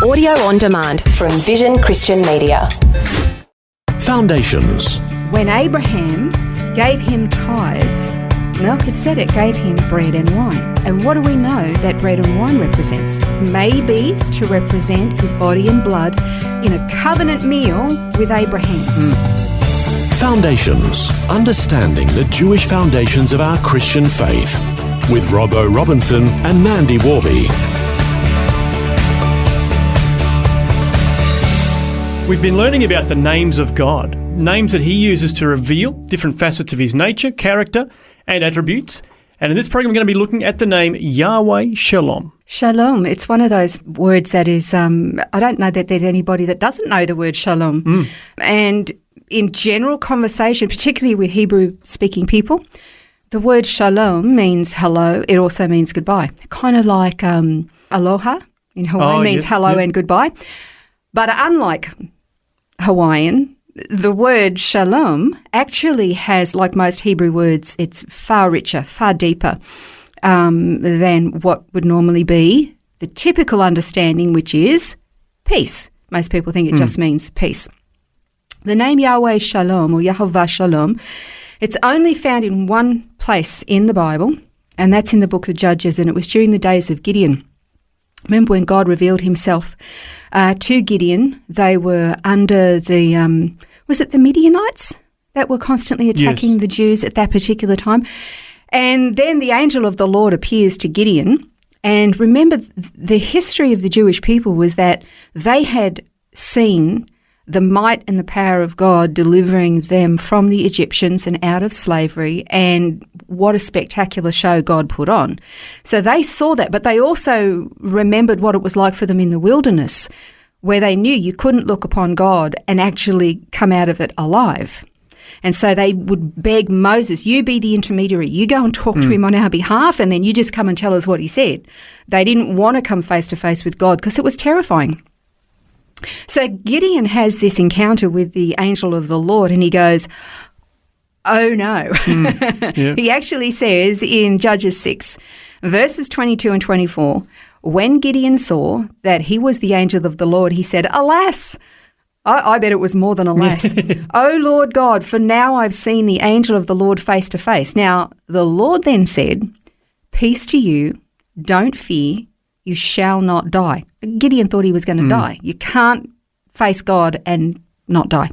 Audio on demand from Vision Christian Media. Foundations. When Abraham gave him tithes, Melchizedek gave him bread and wine. And what do we know that bread and wine represents? Maybe to represent his body and blood in a covenant meal with Abraham. Foundations. Understanding the Jewish foundations of our Christian faith. With Robbo Robinson and Mandy Warby. We've been learning about the names of God, names that he uses to reveal different facets of his nature, character, and attributes. And in this program, we're going to be looking at the name Yahweh Shalom. Shalom. It's one of those words that is, I don't know that there's anybody that doesn't know the word shalom. And in general conversation, particularly with Hebrew-speaking people, the word shalom means hello. It also means goodbye. Kind of like aloha in Hawaii means hello and goodbye. But unlike Hawaiian, the word shalom actually has, like most Hebrew words, it's far richer, far deeper than what would normally be the typical understanding, which is peace. Most people think it just means peace. The name Yahweh Shalom or Yahweh Shalom, it's only found in one place in the Bible, and that's in the book of Judges, and it was during the days of Gideon. Remember when God revealed himself to Gideon, they were under the, was it the Midianites that were constantly attacking the Jews at that particular time? And then the angel of the Lord appears to Gideon. And remember, the history of the Jewish people was that they had seen the might and the power of God delivering them from the Egyptians and out of slavery, and what a spectacular show God put on. So they saw that, but they also remembered what it was like for them in the wilderness, where they knew you couldn't look upon God and actually come out of it alive. And so they would beg Moses, you be the intermediary, you go and talk to him on our behalf, and then you just come and tell us what he said. They didn't want to come face to face with God because it was terrifying. So Gideon has this encounter with the angel of the Lord, and he goes, oh no. He actually says in Judges 6, verses 22 and 24, when Gideon saw that he was the angel of the Lord, he said, alas, I bet it was more than alas. O Lord God, for now I've seen the angel of the Lord face to face. Now the Lord then said, peace to you, don't fear, you shall not die. Gideon thought he was going to die. You can't face God and not die.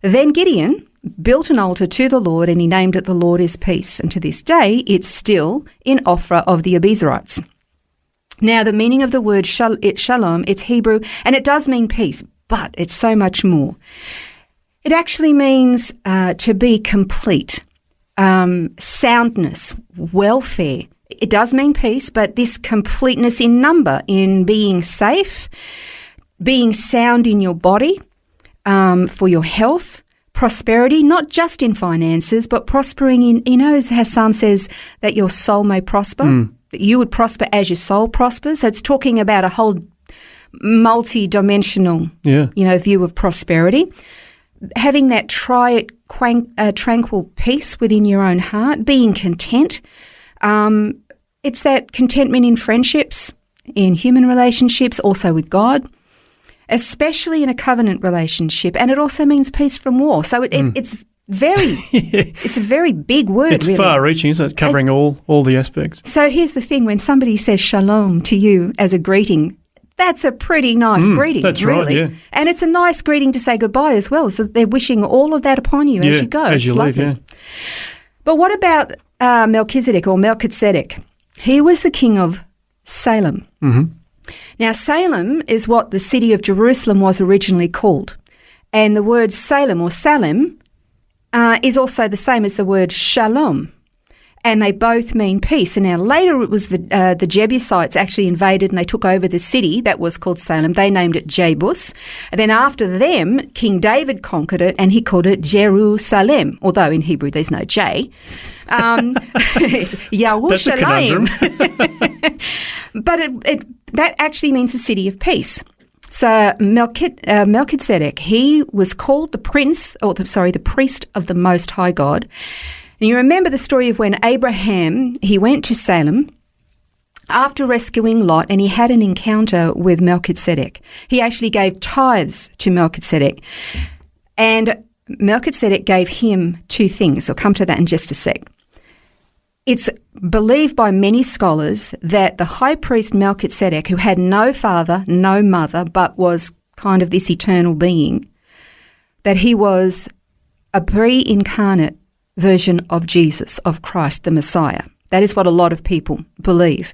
Then Gideon built an altar to the Lord, and he named it The Lord is Peace. And to this day, it's still in Ophrah of the Abiezrites. Now, the meaning of the word shalom, it's Hebrew, and it does mean peace, but it's so much more. It actually means to be complete, soundness, welfare. It does mean peace, but this completeness in number, in being safe, being sound in your body, for your health, prosperity, not just in finances, but prospering in, how Psalm says that your soul may prosper, that you would prosper as your soul prospers. So it's talking about a whole multi-dimensional, view of prosperity. Having that tranquil peace within your own heart, being content. It's that contentment in friendships, in human relationships, also with God, especially in a covenant relationship. And it also means peace from war. So it's very, it's a very big word, it's really. far-reaching, isn't it? Covering all the aspects. So here's the thing. When somebody says shalom to you as a greeting, that's a pretty nice greeting, that's really. right, yeah. And it's a nice greeting to say goodbye as well. So they're wishing all of that upon you as you go. As you leave, lovely. But what about Melchizedek? He was the king of Salem. Now, Salem is what the city of Jerusalem was originally called. And the word Salem or Salem is also the same as the word shalom. And they both mean peace. And now later it was the Jebusites actually invaded and they took over the city that was called Salem. They named it Jebus. And then after them, King David conquered it and he called it Jerusalem, although in Hebrew there's no J. It's Yahweh Shalom. But that actually means the city of peace. So Melchizedek, he was called the priest of the Most High God. And you remember the story of when Abraham, he went to Salem after rescuing Lot, and he had an encounter with Melchizedek. He actually gave tithes to Melchizedek. And Melchizedek gave him two things. I'll come to that in just a sec. It's believed by many scholars that the high priest Melchizedek, who had no father, no mother, but was kind of this eternal being, that he was a pre-incarnate version of Jesus, of Christ, the Messiah. That is what a lot of people believe.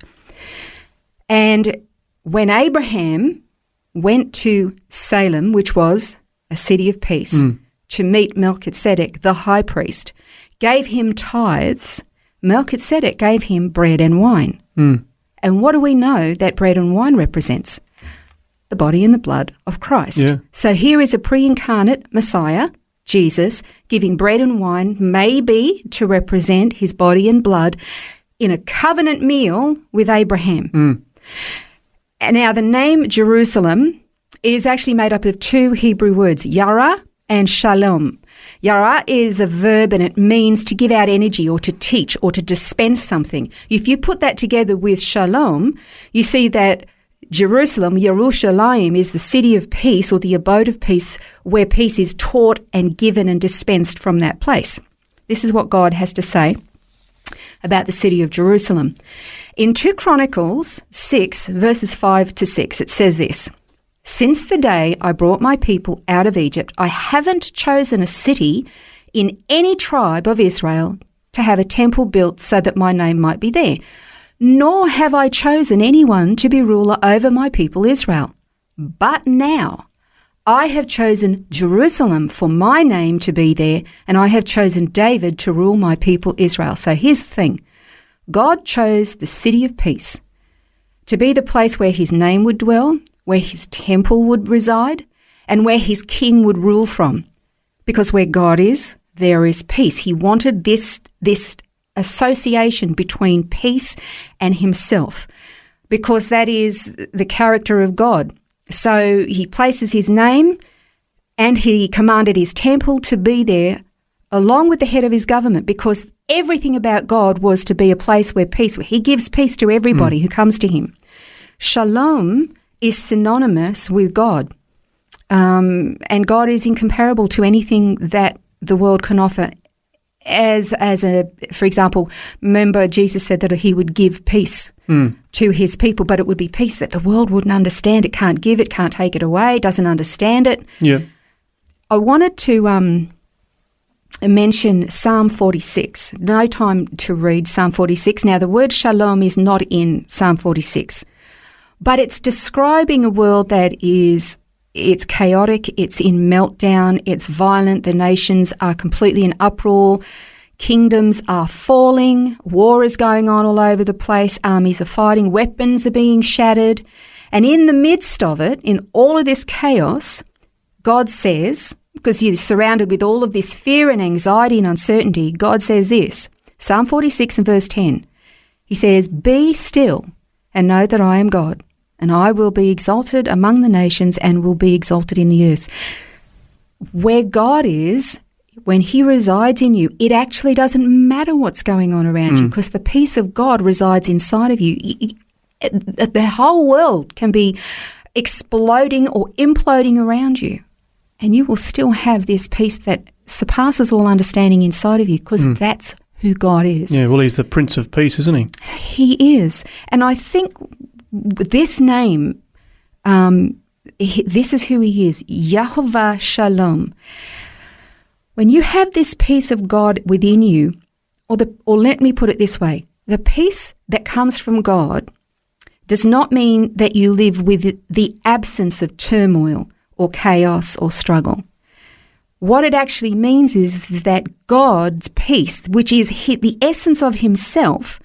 And when Abraham went to Salem, which was a city of peace, to meet Melchizedek, the high priest, gave him tithes, Melchizedek gave him bread and wine. And what do we know that bread and wine represents? The body and the blood of Christ. Yeah. So here is a pre-incarnate Messiah, Jesus, giving bread and wine, maybe to represent his body and blood in a covenant meal with Abraham. And now the name Jerusalem is actually made up of two Hebrew words, Yara and Shalom. Yara is a verb and it means to give out energy or to teach or to dispense something. If you put that together with Shalom, you see that Jerusalem, Yerushalayim, is the city of peace or the abode of peace where peace is taught and given and dispensed from that place. This is what God has to say about the city of Jerusalem. In 2 Chronicles 6, verses 5 to 6, it says this: "Since the day I brought my people out of Egypt, I haven't chosen a city in any tribe of Israel to have a temple built so that my name might be there. Nor have I chosen anyone to be ruler over my people Israel. But now I have chosen Jerusalem for my name to be there, and I have chosen David to rule my people Israel." So here's the thing. God chose the city of peace to be the place where his name would dwell, where his temple would reside, and where his king would rule from. Because where God is, there is peace. He wanted this association between peace and himself, because that is the character of God. So he places his name and he commanded his temple to be there along with the head of his government, because everything about God was to be a place where he gives peace to everybody who comes to him. Shalom is synonymous with God, and God is incomparable to anything that the world can offer. For example, remember Jesus said that he would give peace to his people, but it would be peace that the world wouldn't understand. It can't give it, can't take it away, doesn't understand it. Yeah. I wanted to mention Psalm 46. No time to read Psalm 46. Now, the word shalom is not in Psalm 46, but it's describing a world that it's chaotic, it's in meltdown, it's violent, the nations are completely in uproar, kingdoms are falling, war is going on all over the place, armies are fighting, weapons are being shattered. And in the midst of it, in all of this chaos, God says, because you're surrounded with all of this fear and anxiety and uncertainty, God says this, Psalm 46 and verse 10, he says, "Be still and know that I am God, and I will be exalted among the nations and will be exalted in the earth." Where God is, when he resides in you, it actually doesn't matter what's going on around you, because the peace of God resides inside of you. The whole world can be exploding or imploding around you, and you will still have this peace that surpasses all understanding inside of you, because that's who God is. Yeah, well, he's the Prince of Peace, isn't he? He is. And I think this name, this is who he is, Yahweh Shalom. When you have this peace of God within you, or let me put it this way, the peace that comes from God does not mean that you live with the absence of turmoil or chaos or struggle. What it actually means is that God's peace, which is the essence of himself,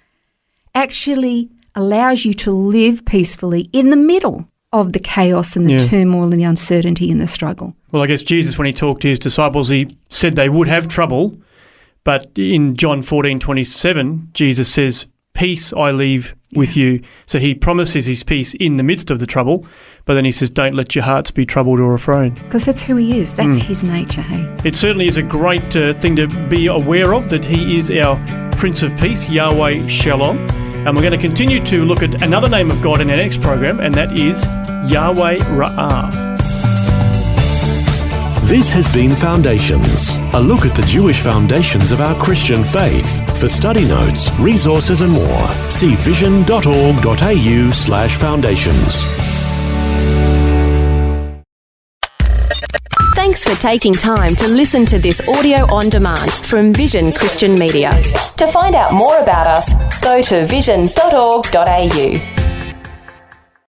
actually allows you to live peacefully in the middle of the chaos and the turmoil and the uncertainty and the struggle. Well, I guess Jesus, when he talked to his disciples, he said they would have trouble, but in John 14:27, Jesus says, "Peace I leave with you." So he promises his peace in the midst of the trouble, but then he says, "Don't let your hearts be troubled or afraid." Because that's who he is. That's his nature, hey? It certainly is a great thing to be aware of, that he is our Prince of Peace, Yahweh Shalom. And we're going to continue to look at another name of God in our next program, and that is Yahweh Ra'ah. This has been Foundations, a look at the Jewish foundations of our Christian faith. For study notes, resources and more, see vision.org.au/foundations. Thanks for taking time to listen to this audio on demand from Vision Christian Media. To find out more about us, go to vision.org.au.